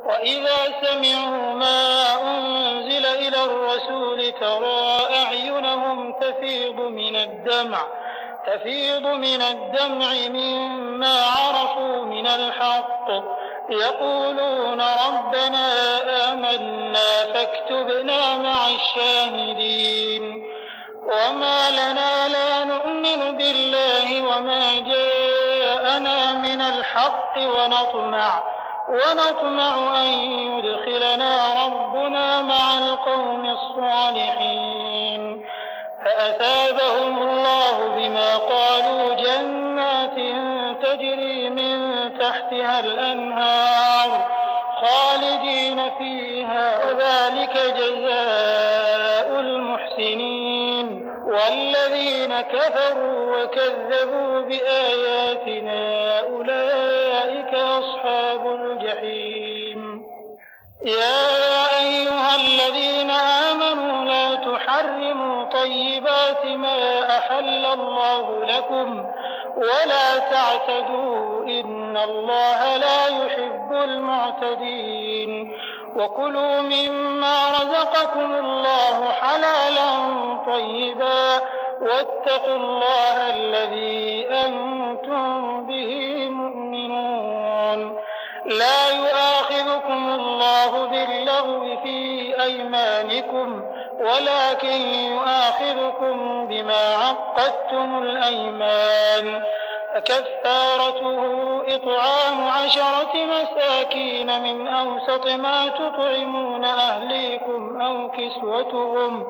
وإذا سمعوا ما أنزل إلى الرسول ترى أعينهم تفيض من الدمع مما عرفوا من الحق يقولون ربنا آمنا فاكتبنا مع الشاهدين. وما لنا لا نؤمن بالله وما جاءنا من الحق ونطمع أن يدخلنا ربنا مع القوم الصالحين. فأثابهم الله بما قالوا جنات تجري من تحتها الأنهار خالدين فيها وذلك جزاء المحسنين. والذين كفروا وكذبوا بآياتنا أولئك أصحاب الجحيم. يا أيها الذين آمنوا لا تحرموا طيبات ما أحل الله لكم ولا تعتدوا إن الله لا يحب المعتدين. وكلوا مما رزقكم الله حلالا طيبا واتقوا الله الذي أنتم به مؤمنون. لا يؤاخذكم الله باللغو في أيمانكم ولكن يؤاخذكم بما عقدتم الأيمان. فكفارته إطعام 10 مساكين من أوسط ما تطعمون أهليكم أو كسوتهم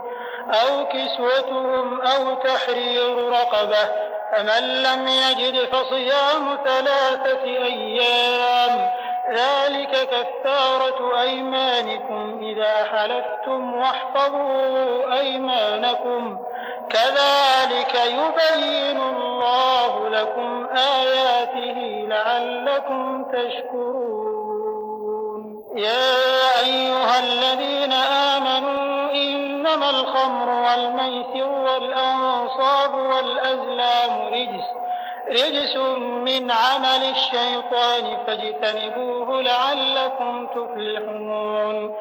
أو تحرير رقبة. فمن لم يجد فصيام 3 أيام ذلك كفارة أيمانكم إذا حلفتم واحفظوا أيمانكم كذلك يبين الله لكم آياته لعلكم تشكرون. يا أيها الذين آمنوا إنما الخمر والميسر والأنصاب والأزلام رجس من عمل الشيطان فاجتنبوه لعلكم تفلحون.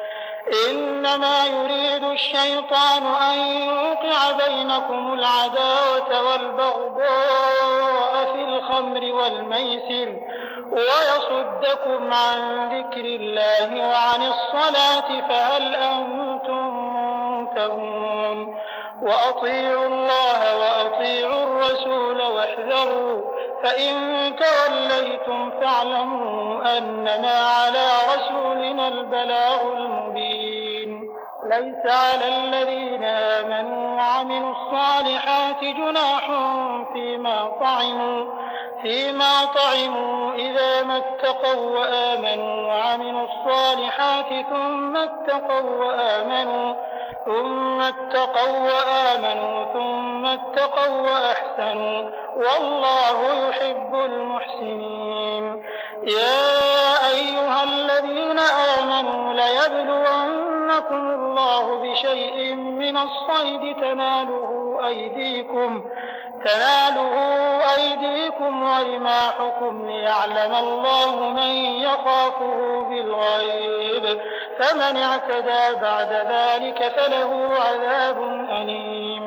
إنما يريد الشيطان أن يوقع بينكم العداوة والبغضاء في الخمر والميسر ويصدكم عن ذكر الله وعن الصلاة فهل أنتم منتهون. وأطيعوا الله وأطيعوا الرسول واحذروا فإن توليتم فاعلموا أنما على رسولنا البلاغ المبين. ليس على الذين آمنوا وعملوا الصالحات جناح فيما طعموا إذا ما اتقوا وآمنوا وعملوا الصالحات ثم اتقوا وأحسنوا والله يحب المحسنين. يا أيها الذين آمنوا ليبلونكم الله بشيء من الصيد تناله أيديكم ورماحكم ليعلم الله من يخافه بالغيب فمن اعتدى بعد ذلك فله عذاب أليم.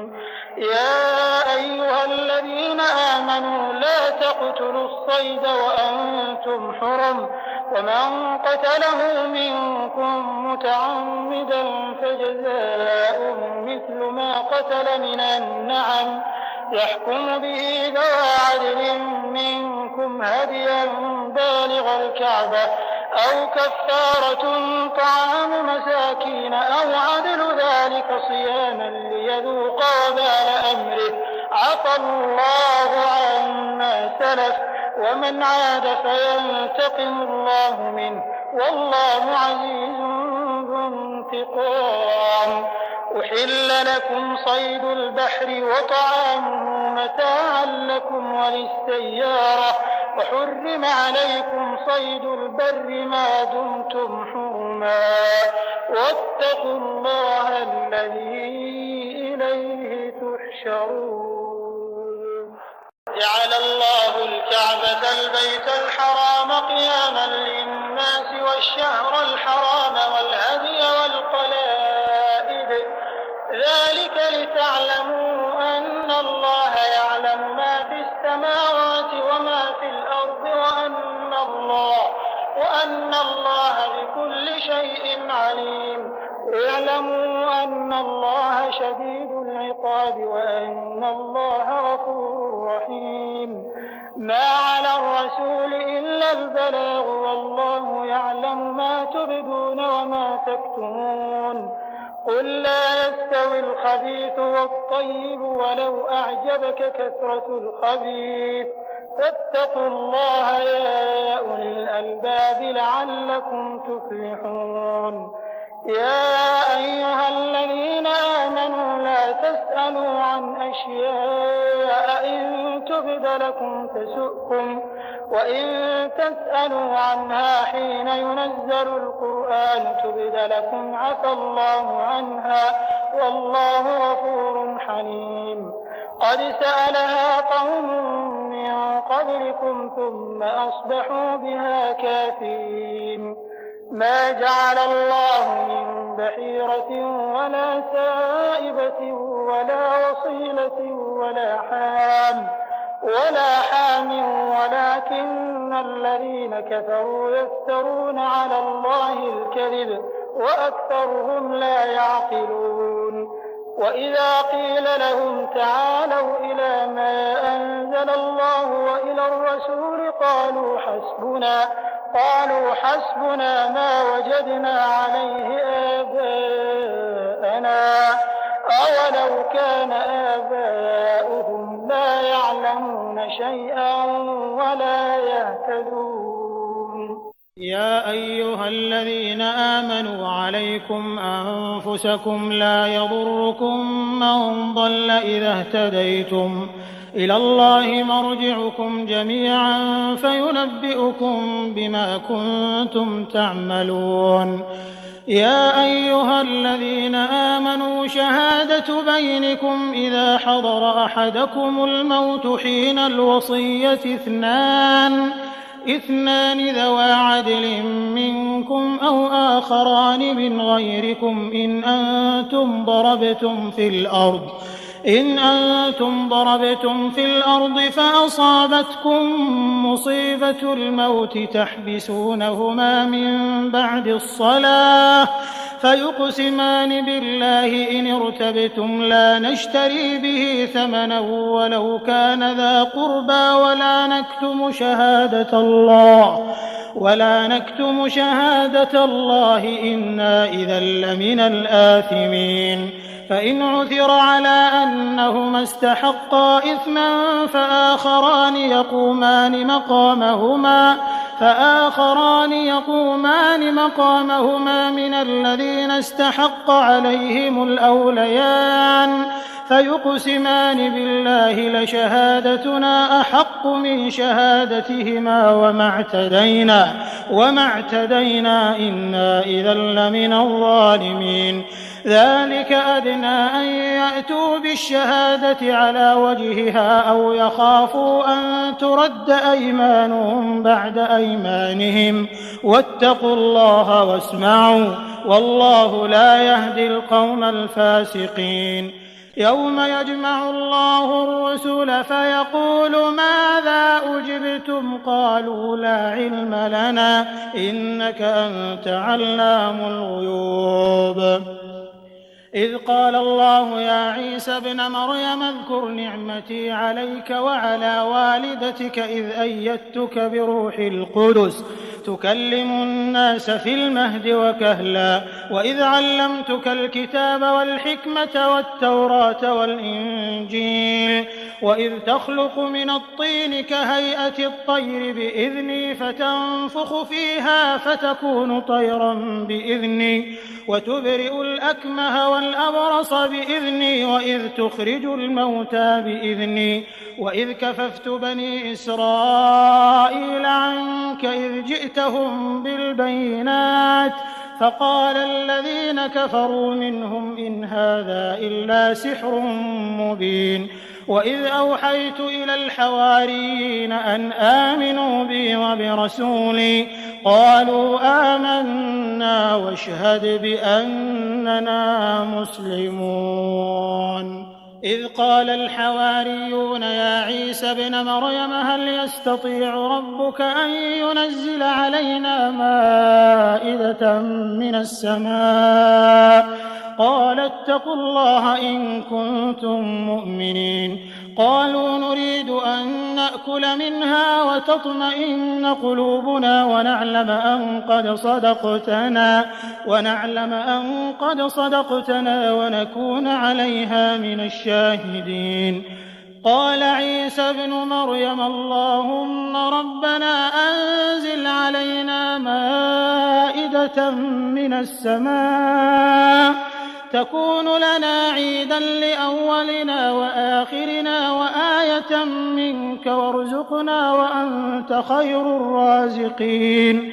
يا أيها الذين آمنوا لا تقتلوا الصيد وأنتم حرم ومن قتله منكم متعمدا فجزاء مثل ما قتل من النعم يحكم به ذوى عدل منكم هديا بالغ الكعبة أو كفارة طعام مساكين أو عدل ذلك صياما ليذوق وبال أمره عفى الله عما سلف ومن عاد فينتقم الله منه والله عزيز ذو انتقام. أحل لكم صيد البحر وطعامه متاعا لكم وللسيارة وحرم عليكم صيد البر ما دمتم حرما واتقوا الله الذي إليه تحشرون. جعل الله الكعبة البيت الحرام قياما للناس والشهر الحرام الله بكل شيء عليم اعلموا أن الله شديد العقاب وأن الله غفور رحيم ما على الرسول إلا البلاغ والله يعلم ما تبدون وما تكتمون قل لا يستوي الخبيث والطيب ولو أعجبك كثرة الخبيث فاتقوا الله يا أولي الألباب لعلكم تفلحون يا أيها الذين آمنوا لا تسألوا عن أشياء إن تبد لكم تسؤكم وإن تسألوا عنها حين ينزل القرآن تبد لكم عفى الله عنها والله غفور حليم قد سألها قوم من قبلكم ثم أصبحوا بها كافرين ما جعل الله من بحيرة ولا سائبة ولا وصيلة ولا حام ولكن الذين كفروا يفترون على الله الكذب وأكثرهم لا يعقلون وإذا قيل لهم تعالوا إلى ما أنزل الله وإلى الرسول قالوا حسبنا ما وجدنا عليه آباءنا أولو كان آباؤهم لا يعلمون شيئا ولا يهتدون يا أيها الذين آمنوا عليكم أنفسكم لا يضركم من ضل إذا اهتديتم إلى الله مرجعكم جميعا فينبئكم بما كنتم تعملون يا أيها الذين آمنوا شهادة بينكم إذا حضر أحدكم الموت حين الوصية اثنان ذوى عدل منكم أو آخران من غيركم إن أنتم ضربتم في الأرض فأصابتكم مصيبة الموت تحبسونهما من بعد الصلاة فيقسمان بالله إن ارتبتم لا نشتري به ثمنا ولو كان ذا قربى ولا نكتم شهادة الله إنا إذا لمن الآثمين فإن عثر على أنهما استحقا إثما فآخران يقومان مقامهما من الذين استحق عليهم الأوليان فيقسمان بالله لشهادتنا أحق من شهادتهما وما اعتدينا إنا إذا لمن الظالمين ذلك أدنى أن يأتوا بالشهادة على وجهها أو يخافوا أن ترد أيمانهم بعد أيمانهم واتقوا الله واسمعوا والله لا يهدي القوم الفاسقين يوم يجمع الله الرسل فيقول ماذا أجبتم قالوا لا علم لنا إنك أنت علام الغيوب إذ قال الله يا عيسى ابن مريم اذكر نعمتي عليك وعلى والدتك إذ أيدتك بروح القدس تكلم الناس في المهد وكهلا وإذ علمتك الكتاب والحكمة والتوراة والإنجيل وإذ تخلق من الطين كهيئة الطير بإذني فتنفخ فيها فتكون طيرا بإذني وتبرئ الأكمه والأبرص بإذني وإذ تخرج الموتى بإذني وإذ كففت بني إسرائيل عنك إذ جئتهم بالبينات فقال الذين كفروا منهم إن هذا إلا سحر مبين وإذ أوحيت إلى الحواريين أن آمنوا بي وبرسولي قالوا آمنا واشهد بأننا مسلمون إذ قال الحواريون يا عيسى ابن مريم هل يستطيع ربك أن ينزل علينا مائدة من السماء قال اتقوا الله إن كنتم مؤمنين قالوا نريد أن نأكل منها وتطمئن قلوبنا ونعلم أن قد صدقتنا ونكون عليها من الشاهدين قال عيسى ابن مريم اللهم ربنا أنزل علينا مائدة من السماء تكون لنا عيدا لأولنا وآخرنا وآية منك وارزقنا وأنت خير الرازقين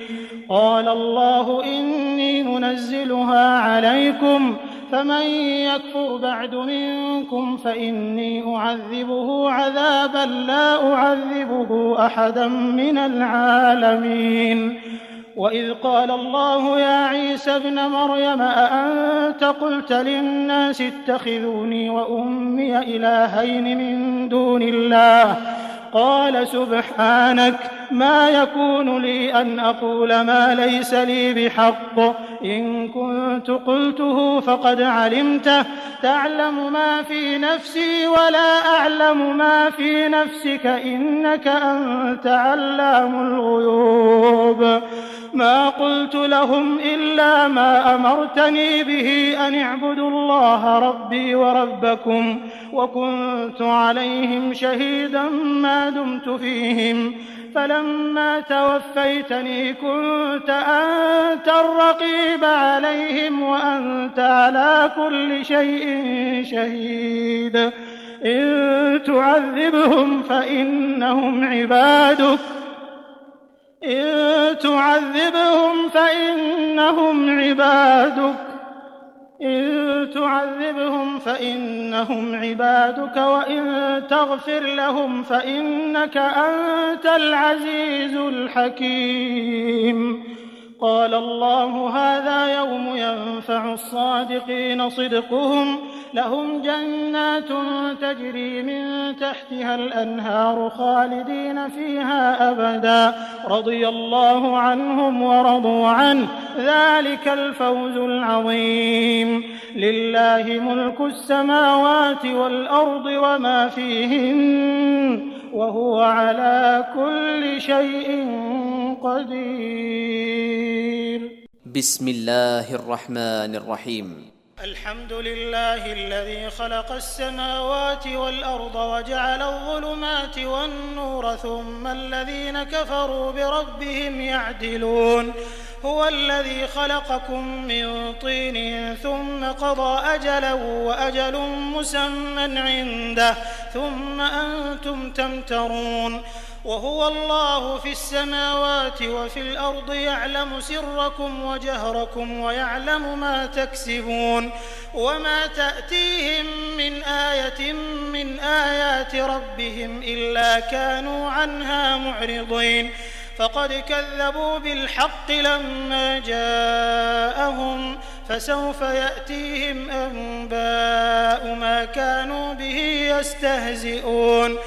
قال الله إني منزلها عليكم فمن يكفر بعد منكم فإني أعذبه عذابا لا أعذبه أحدا من العالمين وإذ قال الله يا عيسى ابن مريم أأنت قلت للناس اتخذوني وأمي إلهين من دون الله قال سبحانك ما يكون لي أن أقول ما ليس لي بحق إن كنت قلته فقد علمته تعلم ما في نفسي ولا أعلم ما في نفسك إنك أنت علام الغيوب ما قلت لهم إلا ما أمرتني به أن اعبدوا الله ربي وربكم وكنت عليهم شهيدا ما دمت فيهم فلما توفيتني كنت أنت الرقيب عليهم وأنت على كل شيء شهيد إن تعذبهم فإنهم عبادك إن تعذبهم فإنهم عبادك وإن تغفر لهم فإنك أنت العزيز الحكيم قال الله هذا يوم ينفع الصادقين صدقهم لهم جنات تجري من تحتها الأنهار خالدين فيها أبدا رضي الله عنهم ورضوا عنه ذلك الفوز العظيم لله ملك السماوات والأرض وما فيهن وهو على كل شيء قدير بسم الله الرحمن الرحيم الحمد لله الذي خلق السماوات والأرض وجعل الظلمات والنور ثم الذين كفروا بربهم يعدلون هو الذي خلقكم من طين ثم قضى أجلا وأجل مسمى عنده ثم أنتم تمترون وهو الله في السماوات وفي الأرض يعلم سركم وجهركم ويعلم ما تكسبون وما تأتيهم من آية من آيات ربهم إلا كانوا عنها معرضين فقد كذبوا بالحق لما جاءهم فسوف يأتيهم أنباء ما كانوا به يستهزئون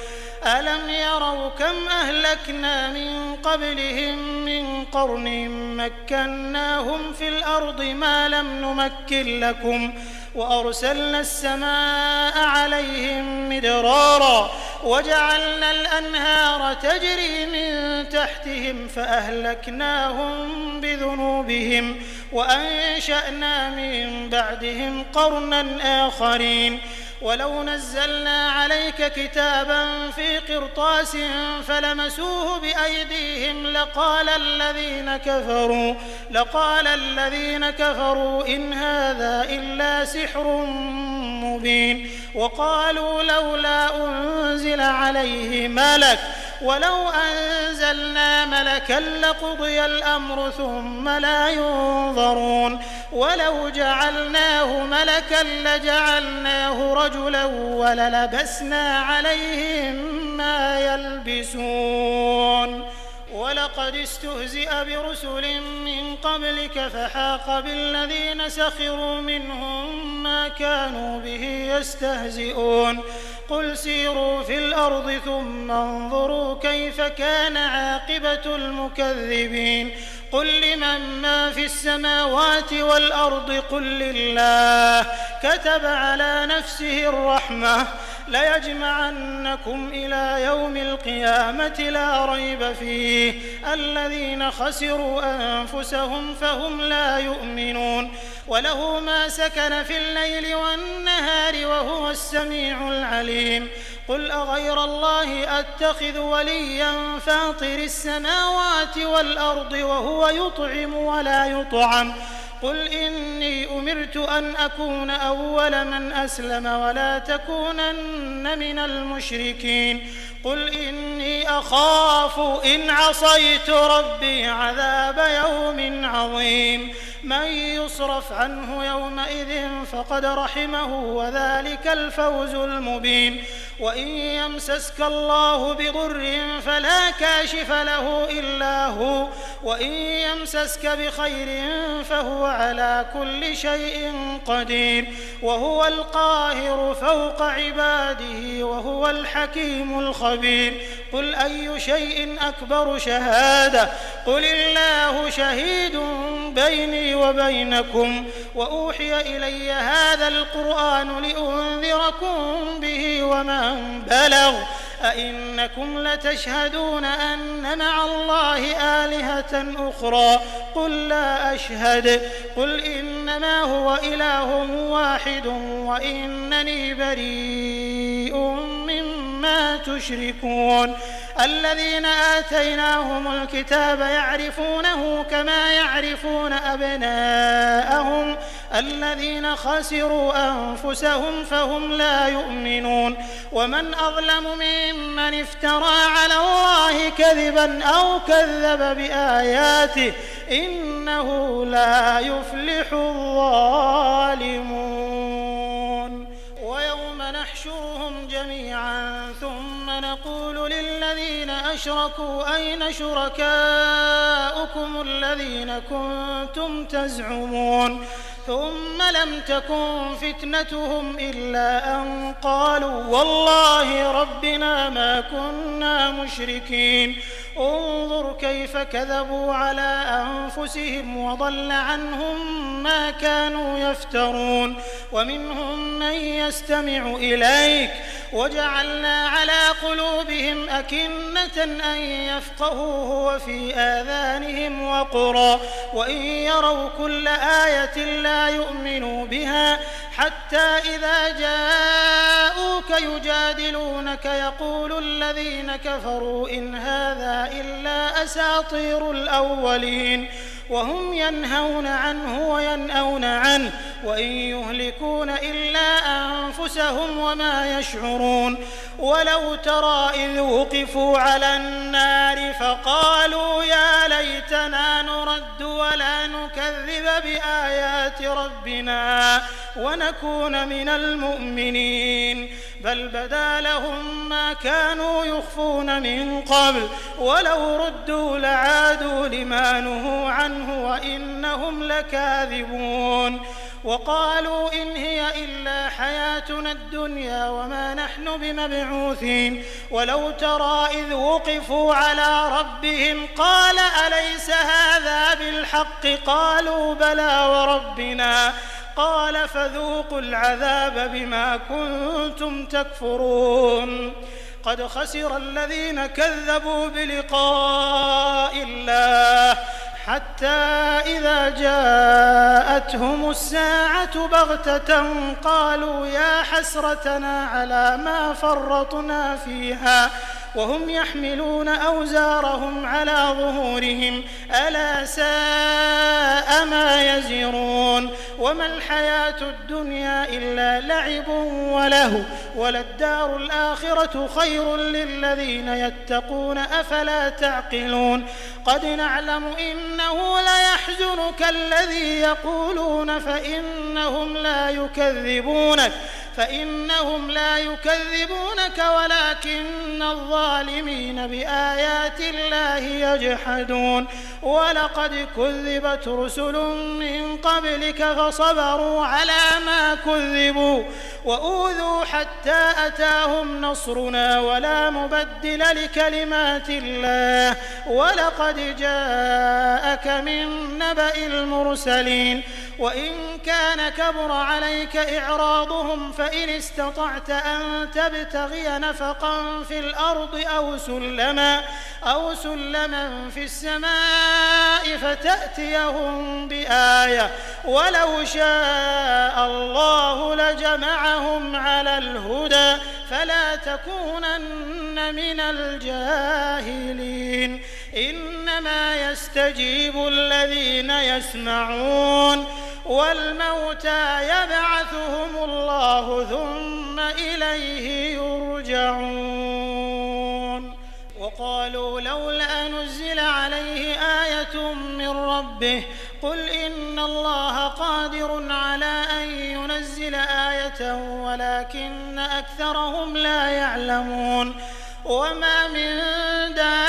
ألم يروا كم أهلكنا من قبلهم من قرن مكناهم في الأرض ما لم نمكن لكم وأرسلنا السماء عليهم مدرارا وجعلنا الأنهار تجري من تحتهم فأهلكناهم بذنوبهم وأنشأنا من بعدهم قرنا آخرين ولو نزلنا عليك كتابا في قرطاس فلمسوه بأيديهم لقال الذين كفروا إن هذا إلا سحر مبين وقالوا لولا أنزل عليه ملك ولو أنزلنا ملكا لقضي الأمر ثم لا ينظرون ولو جعلناه ملكا لجعلناه رجلا وللبسنا عليهم ما يلبسون ولقد استهزئ برسل من قبلك فحاق بالذين سخروا منهم ما كانوا به يستهزئون قل سيروا في الأرض ثم انظروا كيف كان عاقبة المكذبين قل لمن ما في السماوات والأرض قل لله كتب على نفسه الرحمة ليجمعنكم إلى يوم القيامة لا ريب فيه الذين خسروا أنفسهم فهم لا يؤمنون وله ما سكن في الليل والنهار وهو السميع العليم قل أغير الله أتخذ وليا فاطر السماوات والأرض وهو يطعم ولا يطعم قل إني أمرت أن أكون أول من أسلم ولا تكونن من المشركين قل إني أخاف إن عصيت ربي عذاب يوم عظيم من يصرف عنه يومئذ فقد رحمه وذلك الفوز المبين وإن يمسسك الله بضر فلا كاشف له إلا هو وإن يمسسك بخير فهو على كل شيء قدير وهو القاهر فوق عباده وهو الحكيم الخبير قل أي شيء أكبر شهادة قل الله شهيد بيني وبينكم وأوحي إلي هذا القرآن لأنذركم به ومن بلغ أئنكم لتشهدون أن مع الله آلهة أخرى قل لا أشهد قل إنما هو إله واحد وإنني بريء مما تشركون الذين آتيناهم الكتاب يعرفونه كما يعرفون أبناءهم الذين خسروا أنفسهم فهم لا يؤمنون ومن أظلم ممن افترى على الله كذبا أو كذب بآياته إنه لا يفلح الظالمون ويوم نحشرهم جميعا ثم نقول للذين أشركوا أين شركاؤكم الذين كنتم تزعمون ثم لم تكن فتنتهم إلا أن قالوا والله ربنا ما كنا مشركين انظر كيف كذبوا على أنفسهم وضل عنهم ما كانوا يفترون ومنهم من يستمع إليك وجعلنا على قلوبهم أكنة أن يفقهوه وفي آذانهم وقرا وإن يروا كل آية لا يؤمنوا بها حتى إذا جاءوك يجادلونك يقول الذين كفروا إن هذا إلا أساطير الأولين وهم ينهون عنه وينأون عنه وإن يهلكون إلا أنفسهم وما يشعرون ولو ترى إذ وقفوا على النار فقالوا يا ليتنا نرد ولا نكذب بآيات ربنا ونكون من المؤمنين بل بدا لهم ما كانوا يخفون من قبل ولو ردوا لعادوا لما نهوا عنه وإنهم لكاذبون وقالوا إن هي إلا حياتنا الدنيا وما نحن بمبعوثين ولو ترى إذ وقفوا على ربهم قال أليس هذا بالحق قالوا بلى وربنا قال فذوقوا العذاب بما كنتم تكفرون قد خسر الذين كذبوا بلقاء الله حتى إذا جاءتهم الساعة بغتة قالوا يا حسرتنا على ما فرطنا فيها وهم يحملون أوزارهم على ظهورهم ألا ساء ما يزرون وما الحياة الدنيا إلا لعب وله وللدار الآخرة خير للذين يتقون أفلا تعقلون قد نعلم إنه ليحزنك الذي يقولون فإنهم لا يكذبونك فإنهم لا يكذبونك ولكن الظالمين بآيات الله يجحدون ولقد كذبت رسل من قبلك فصبروا على ما كذبوا وأوذوا حتى أتاهم نصرنا ولا مبدل لكلمات الله ولقد جاءك من نبأ المرسلين وإن كان كبر عليك إعراضهم فإن استطعت أن تبتغي نفقا في الأرض أو سلما في السماء فتأتيهم بآية ولو شاء الله لجمعهم على الهدى فلا تكونن من الجاهلين إنما يستجيب الذين يسمعون والموتى يبعثهم الله ثم إليه يرجعون وقالوا لولا نزل عليه آية من ربه قل إن الله قادر على أن ينزل آية ولكن أكثرهم لا يعلمون وما من دابة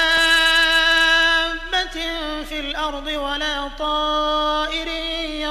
في الأرض ولا طائر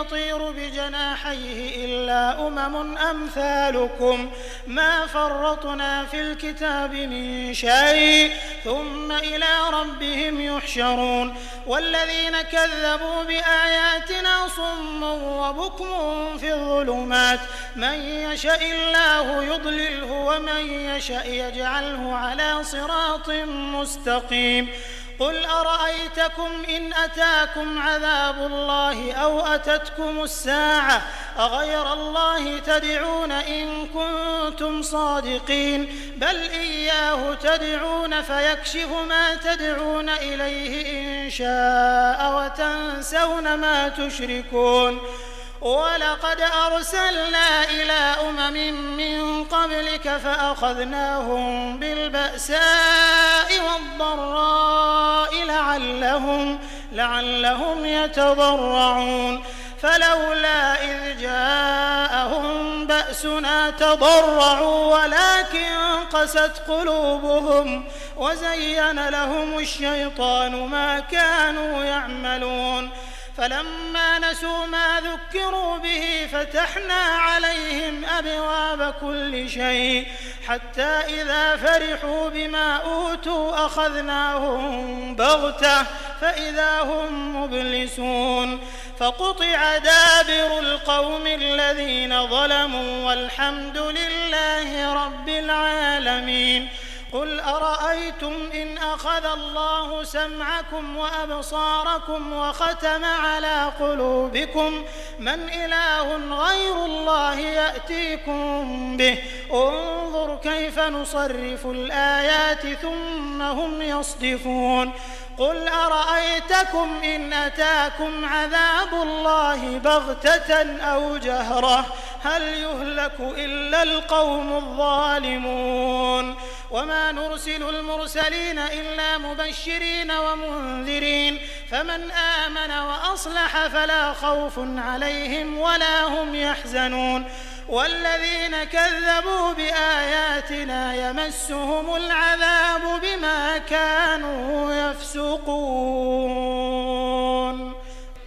يطير بجناحيه إلا أمم أمثالكم ما فرطنا في الكتاب من شيء ثم إلى ربهم يحشرون والذين كذبوا بآياتنا صم وبكم في الظلمات من يشاء الله يضلله ومن يشاء يجعله على صراط مستقيم قل أرأيتكم إن أتاكم عذاب الله أو أتتكم الساعة أغير الله تدعون إن كنتم صادقين بل إياه تدعون فيكشف ما تدعون إليه إن شاء وتنسون ما تشركون ولقد أرسلنا إلى أمم من قبلك فأخذناهم بالبأساء والضراء لعلهم يتضرعون فلولا إذ جاءهم بأسنا تضرعوا ولكن قست قلوبهم وزين لهم الشيطان ما كانوا يعملون فلما نسوا ما ذكروا به فتحنا عليهم أبواب كل شيء حتى إذا فرحوا بما أوتوا أخذناهم بغتة فإذا هم مبلسون فقطع دابر القوم الذين ظلموا والحمد لله رب العالمين قل أرأيتم إن أخذ الله سمعكم وأبصاركم وختم على قلوبكم من إله غير الله يأتيكم به انظر كيف نصرف الآيات ثم هم يصدفون قل أرأيتكم إن أتاكم عذاب الله بغتة أو جهرة هل يهلك إلا القوم الظالمون وما نرسل المرسلين إلا مبشرين ومنذرين فمن آمن وأصلح فلا خوف عليهم ولا هم يحزنون والذين كذبوا بآياتنا يمسهم العذاب بما كانوا يفسقون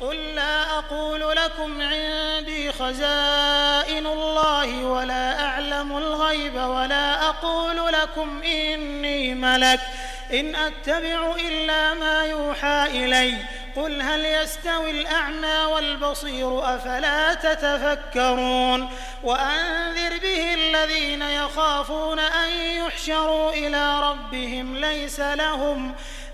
قل لا أقول لكم عندي خزائن الله ولا أعلم الغيب ولا أقول لكم إني ملك إن أتبع إلا ما يوحى إلي قل هل يستوي الأعمى والبصير أفلا تتفكرون وأنذر به الذين يخافون أن يحشروا إلى ربهم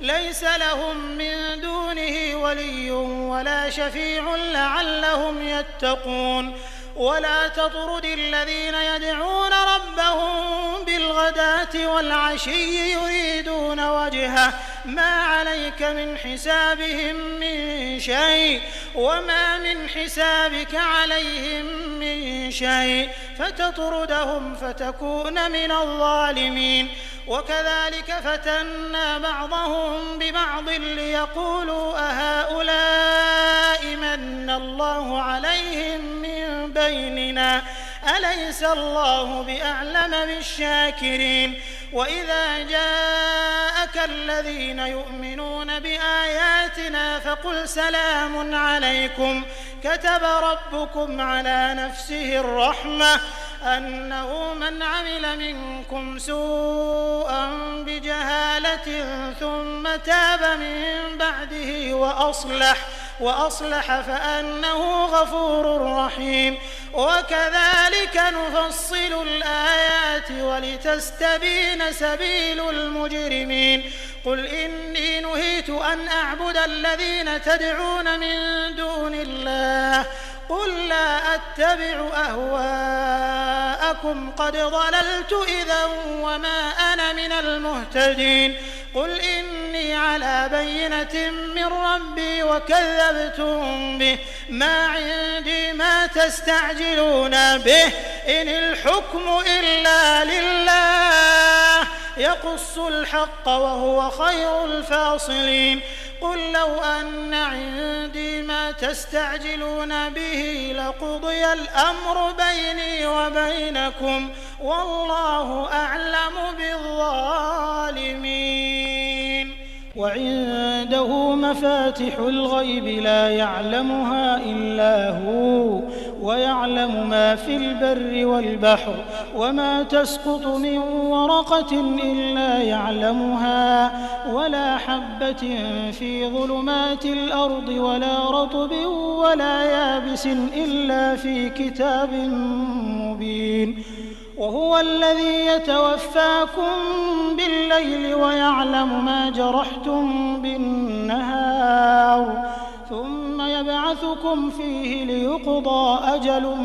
ليس لهم من دونه ولي ولا شفيع لعلهم يتقون ولا تطرد الذين يدعون ربهم بالغداة والعشي يريدون وجهه ما عليك من حسابهم من شيء وما من حسابك عليهم من شيء فتطردهم فتكون من الظالمين وكذلك فتنا بعضهم ببعض ليقولوا أهؤلاء من الله عليهم من بيننا أليس الله بأعلم بالشاكرين وإذا جاءك الذين يؤمنون بآياتنا فقل سلام عليكم كتب ربكم على نفسه الرحمة أنه من عمل منكم سوءا بجهالة ثم تاب من بعده وأصلح فأنه غفور رحيم وكذلك نفصل الآيات ولتستبين سبيل المجرمين قل إني نهيت أن أعبد الذين تدعون من دون الله قل لا أتبع أهواءكم قد ضللت إذا وما أنا من المهتدين قل إني على بينة من ربي وكذبتم به ما عندي ما تستعجلون به إن الحكم إلا لله يقص الحق وهو خير الفاصلين قل لو أن عندي ما تستعجلون به لقضي الأمر بيني وبينكم والله أعلم بالظالمين وعنده مفاتح الغيب لا يعلمها إلا هو ويعلم ما في البر والبحر وما تسقط من ورقة إلا يعلمها ولا حبة في ظلمات الأرض ولا رطب ولا يابس إلا في كتاب مبين وهو الذي يتوفاكم بالليل ويعلم ما جرحتم بالنهار ثم يبعثكم فيه ليقضى أجل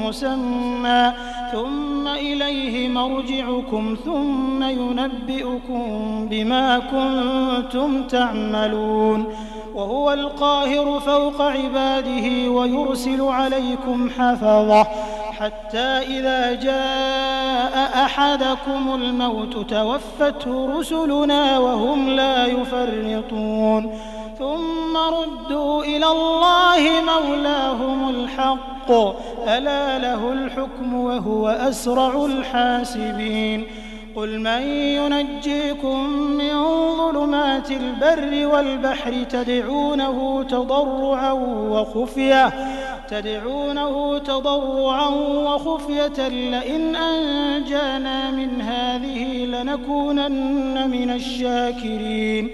مسمى ثم إليه مرجعكم ثم ينبئكم بما كنتم تعملون وهو القاهر فوق عباده ويرسل عليكم حفظة حتى إذا جاء أحدكم الموت توفته رسلنا وهم لا يفرطون ثم ردوا إلى الله مولاهم الحق ألا له الحكم وهو أسرع الحاسبين قل من ينجيكم من ظلمات البر والبحر تدعونه تضرعا وخفية لئن أنجانا من هذه لنكونن من الشاكرين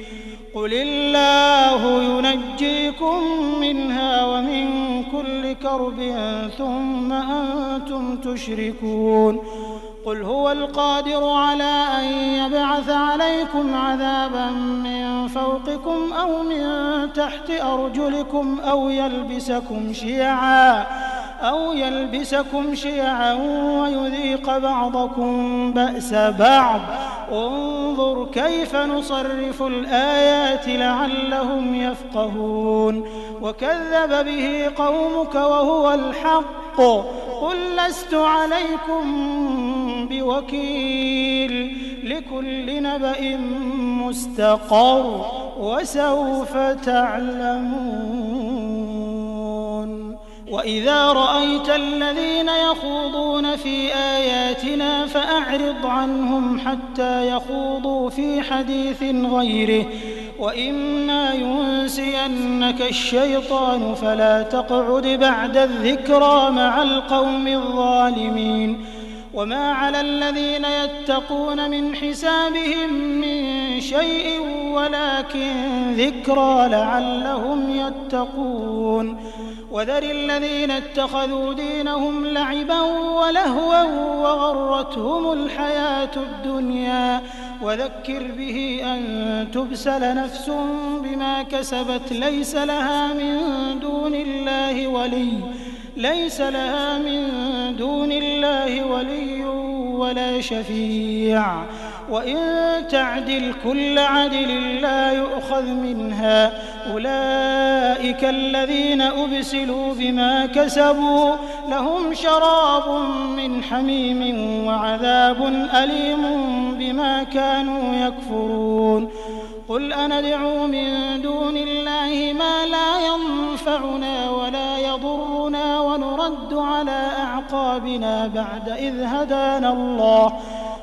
قل الله ينجيكم منها ومن كل كرب ثم أنتم تشركون قل هو القادر على أن يبعث عليكم عذابا من فوقكم أو من تحت أرجلكم أو يلبسكم شيعا ويذيق بعضكم بأس بعض انظر كيف نصرف الآيات لعلهم يفقهون وكذب به قومك وهو الحق قل لست عليكم بوكيل لكل نبأ مستقر وسوف تعلمون وإذا رأيت الذين يخوضون في آياتنا فأعرض عنهم حتى يخوضوا في حديث غيره وإما ينسينك الشيطان فلا تقعد بعد الذكرى مع القوم الظالمين وما على الذين يتقون من حسابهم من شيء ولكن ذكرى لعلهم يتقون وذر الذين اتخذوا دينهم لعبا ولهوا وغرتهم الحياة الدنيا وذكر به أن تبسل نفس بما كسبت ليس لها من دون الله ولي ولا شفيع وإن تعدل كل عدل لا يؤخذ منها أولئك الذين أبسلوا بما كسبوا لهم شراب من حميم وعذاب أليم بما كانوا يكفرون قل أندعو من دون الله ما لا ينفعنا ولا يضرنا يضلنا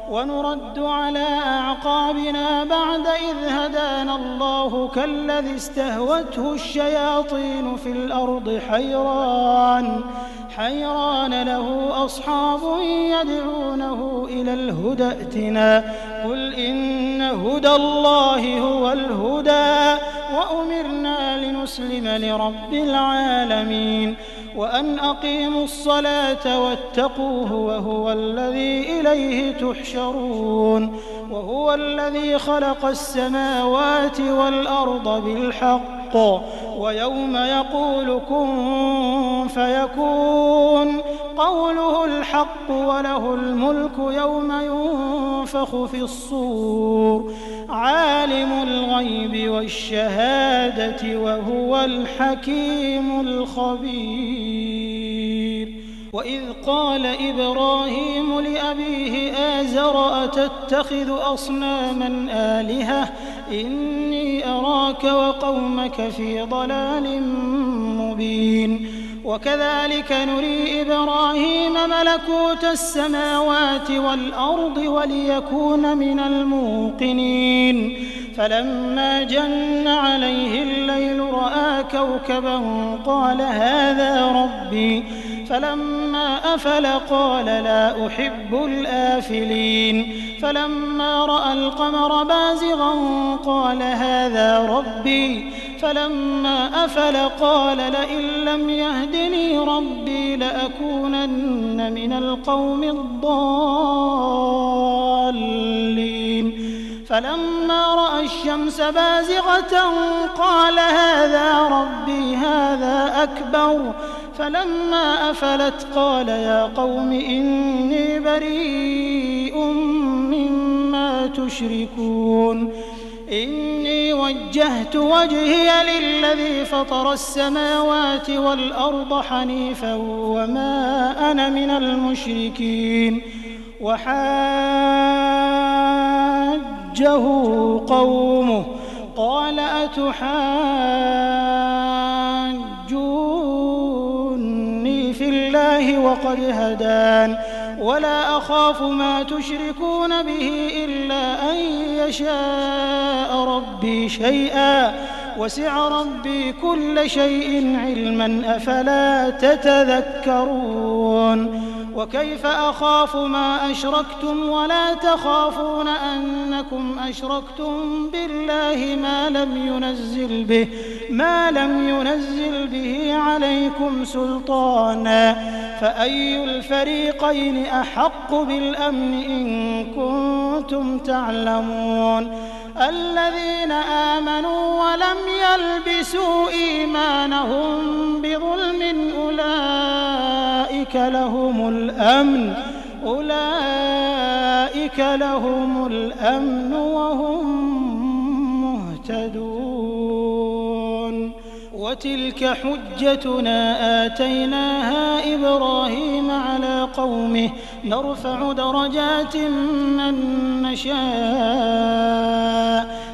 ونرد على أعقابنا بعد إذ هدانا الله كالذي استهوته الشياطين في الأرض حيران له أصحاب يدعونه إلى الهدى ائتنا قل إن هدى الله هو الهدى وأمرنا لنسلم لرب العالمين وأن أقيموا الصلاة واتقوه وهو الذي إليه تحشرون وهو الذي خلق السماوات والأرض بالحق ويوم يقول كن فيكون قوله الحق وله الملك يوم ينفخ في الصور عالم الغيب والشهادة وهو الحكيم الخبير وإذ قال إبراهيم لأبيه آزر أتتخذ أصناما آلهة إني أراك وقومك في ضلال مبين وكذلك نري إبراهيم ملكوت السماوات والأرض وليكون من الموقنين فلما جن عليه الليل رأى كوكبا قال هذا ربي فلما أفل قال لا أحب الآفلين فلما رأى القمر بازغا قال هذا ربي فلما أفل قال لئن لم يهدني ربي لأكونن من القوم الضالين فلما رأى الشمس بازغة قال هذا ربي هذا أكبر فلما أفلت قال يا قوم إني بريء مما تشركون إني وجهت وجهي للذي فطر السماوات والأرض حنيفا وما أنا من المشركين وحاجه قومه قال أتحاجوني في الله وقد هدان ولا أخاف ما تشركون به إلا أن يشاء ربي شيئا وسع ربي كل شيء علما أفلا تتذكرون وكيف أخاف ما أشركتم ولا تخافون أنكم أشركتم بالله ما لم ينزل به عليكم سلطانا فأي الفريقين أحق بالأمن إن كنتم تعلمون الذين آمنوا ولم يلبسوا إيمانهم بظلم أولئك لهم الأمن وهم مهتدون وتلك حجتنا آتيناها إبراهيم على قومه نرفع درجات من نشاء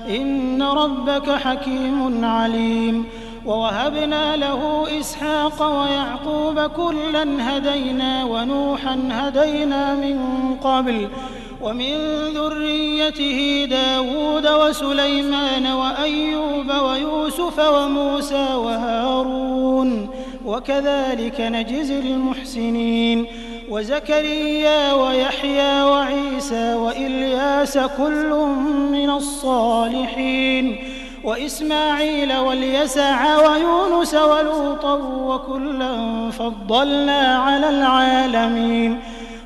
إن ربك حكيم عليم ووهبنا له إسحاق ويعقوب كلا هدينا ونوحا هدينا من قبل ومن ذريته داود وسليمان وأيوب ويوسف وموسى وهارون وكذلك نجزي المحسنين وزكريا ويحيى وعيسى وإلياس كل من الصالحين وإسماعيل واليسع ويونس ولوطا وكلا فضلنا على العالمين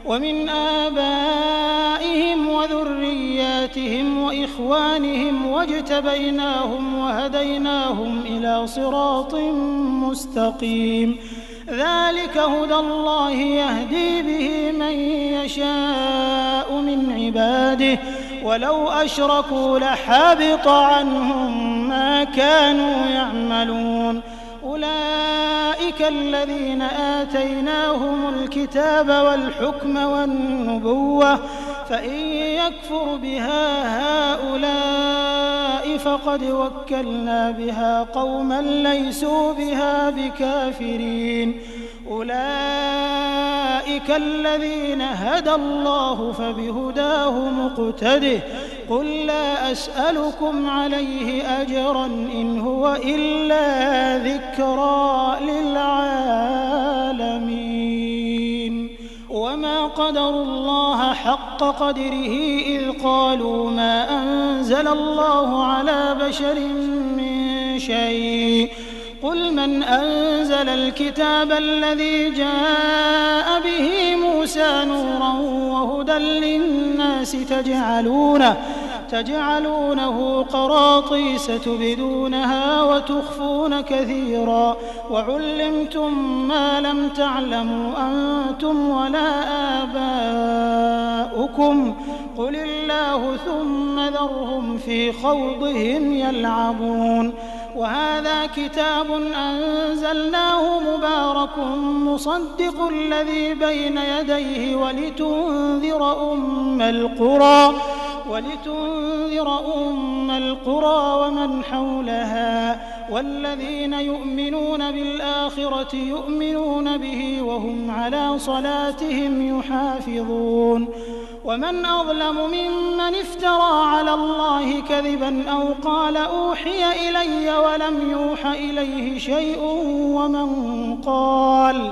ومن آبائهم وذرياتهم وإخوانهم واجتبيناهم وهديناهم إلى صراط مستقيم ذلك هدى الله يهدي به من يشاء من عباده ولو أشركوا لحبط عنهم ما كانوا يعملون أولئك الذين آتيناهم الكتاب والحكم والنبوة فإن يكفر بها هؤلاء فقد وكلنا بها قوما ليسوا بها بكافرين أولئك الذين هدى الله فبهداه مقتده قل لا أسألكم عليه أجرا إن هو إلا ذكرى للعالمين وما قدروا الله حق قدره إذ قالوا ما أنزل الله على بشر من شيء قل من أنزل الكتاب الذي جاء به موسى نورا وهدى للناس تجعلونه قراطيس تبدونها وتخفون كثيرا وعلمتم ما لم تعلموا أنتم ولا آباؤكم قل الله ثم ذرهم في خوضهم يلعبون وهذا كتاب أنزلناه مبارك مصدق الذي بين يديه ولتنذر أم القرى ومن حولها والذين يؤمنون بالآخرة يؤمنون به وهم على صلاتهم يحافظون ومن أظلم ممن افترى على الله كذبا أو قال أوحي إلي ولم يوح إليه شيء ومن قال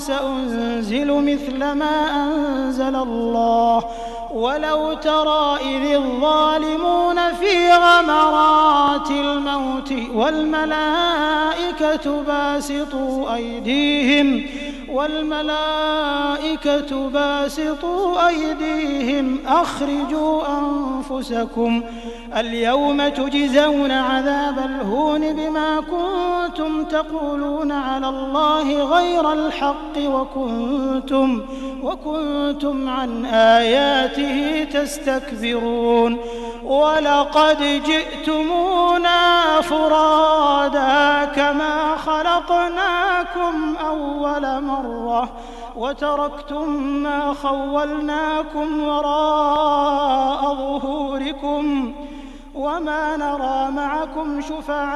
سأنزل مثل ما أنزل الله ولو ترى إذ الظالمون في غمرات الموت والملائكة باسطوا أيديهم أخرجوا أنفسكم اليوم تجزون عذاب الهون بما كنتم تقولون على الله غير الحق وكنتم عن آياته تستكبرون ولقد جئتمونا فرادا كما خلقناكم أول مرة وتركتم ما خولناكم وراء ظهوركم وما نرى معكم شفعاءكم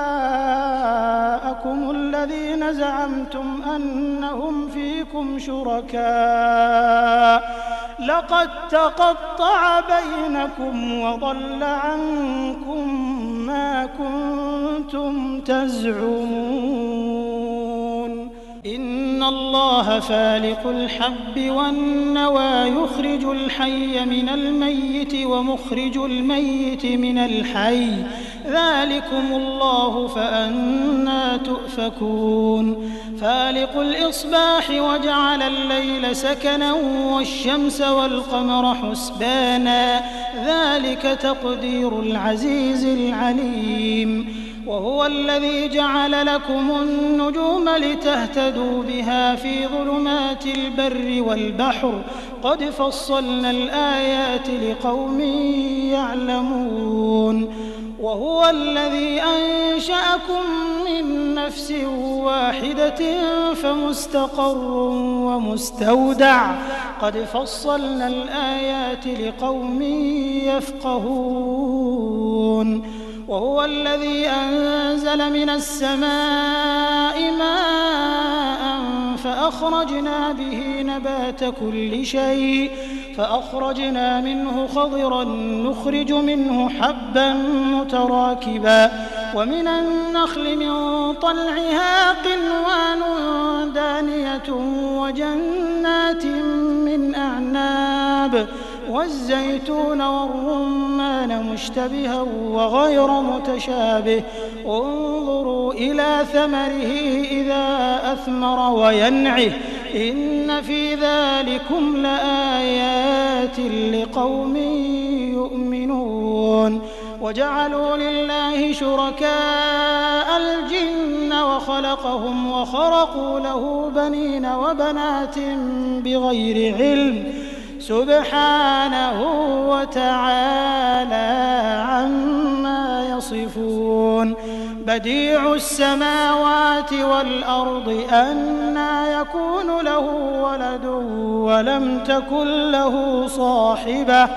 الذين زعمتم أنهم فيكم شركاء لقد تقطع بينكم وضل عنكم ما كنتم تزعمون إن الله فالق الحب والنوى يخرج الحي من الميت ومخرج الميت من الحي ذلكم الله فأنى تؤفكون فالق الإصباح وجعل الليل سكنا والشمس والقمر حسبانا ذلك تقدير العزيز العليم وهو الذي جعل لكم النجوم لتهتدوا بها في ظلمات البر والبحر قد فصلنا الآيات لقوم يعلمون وهو الذي أنشأكم من نفس واحدة فمستقر ومستودع قد فصلنا الآيات لقوم يفقهون وهو الذي أنزل من السماء ماء فأخرجنا به نبات كل شيء فأخرجنا منه خضرا نخرج منه حبا متراكبا ومن النخل من طلعها قنوان دانية وجنات من أعناب والزيتون والرمان مشتبها وغير متشابه انظروا إلى ثمره إذا أثمر وينعه إن في ذلكم لآيات لقوم يؤمنون وجعلوا لله شركاء الجن وخلقهم وخرقوا له بنين وبنات بغير علم سبحانه وتعالى عما يصفون بديع السماوات والأرض أنى يكون له ولد ولم تكن له صاحبة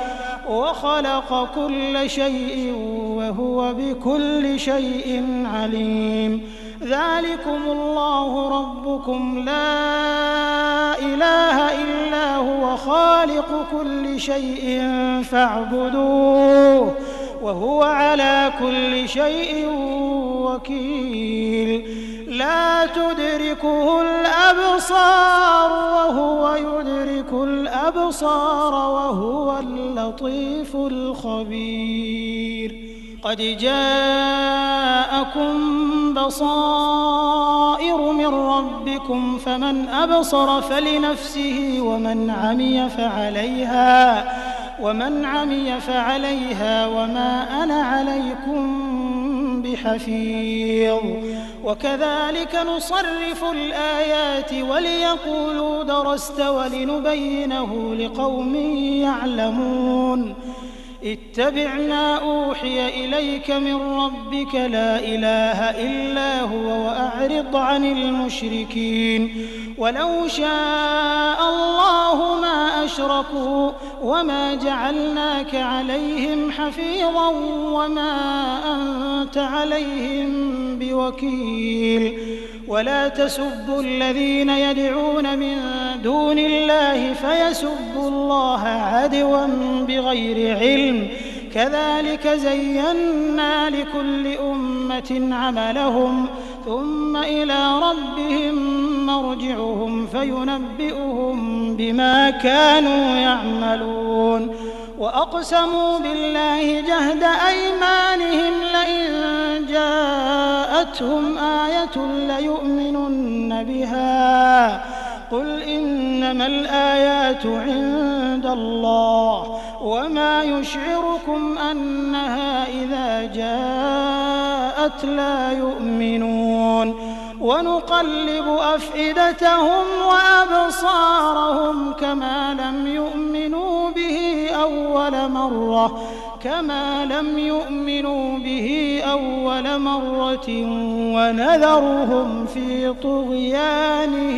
وخلق كل شيء وهو بكل شيء عليم ذلكم الله ربكم لا إله إلا هو خالق كل شيء فاعبدوه وهو على كل شيء وكيل لا تدركه الأبصار وهو يدرك الأبصار وهو اللطيف الخبير قد جاءكم بصائر من ربكم فمن أبصر فلنفسه ومن عمي فعليها وما أنا عليكم بحفيظ وكذلك نصرف الآيات وليقولوا درست ولنبينه لقوم يعلمون اتبع ما أوحي إليك من ربك لا إله إلا هو وأعرض عن المشركين ولو شاء الله ما أشركوا وما جعلناك عليهم حفيظا وما أنت عليهم بوكيل ولا تسبوا الذين يدعون من دون الله فيسبوا الله عدوا بغير علم كذلك زينا لكل أمة عملهم ثم إلى ربهم مرجعهم فينبئهم بما كانوا يعملون وأقسموا بالله جهد أيمانهم لئن جاءتهم آية ليؤمنن بها قل إنما الآيات عند الله وما يشعركم أنها إذا جاءت لا يؤمنون ونقلب أفئدتهم وأبصارهم كما لم يؤمنوا به أول مرة ونذرهم في طغيانهم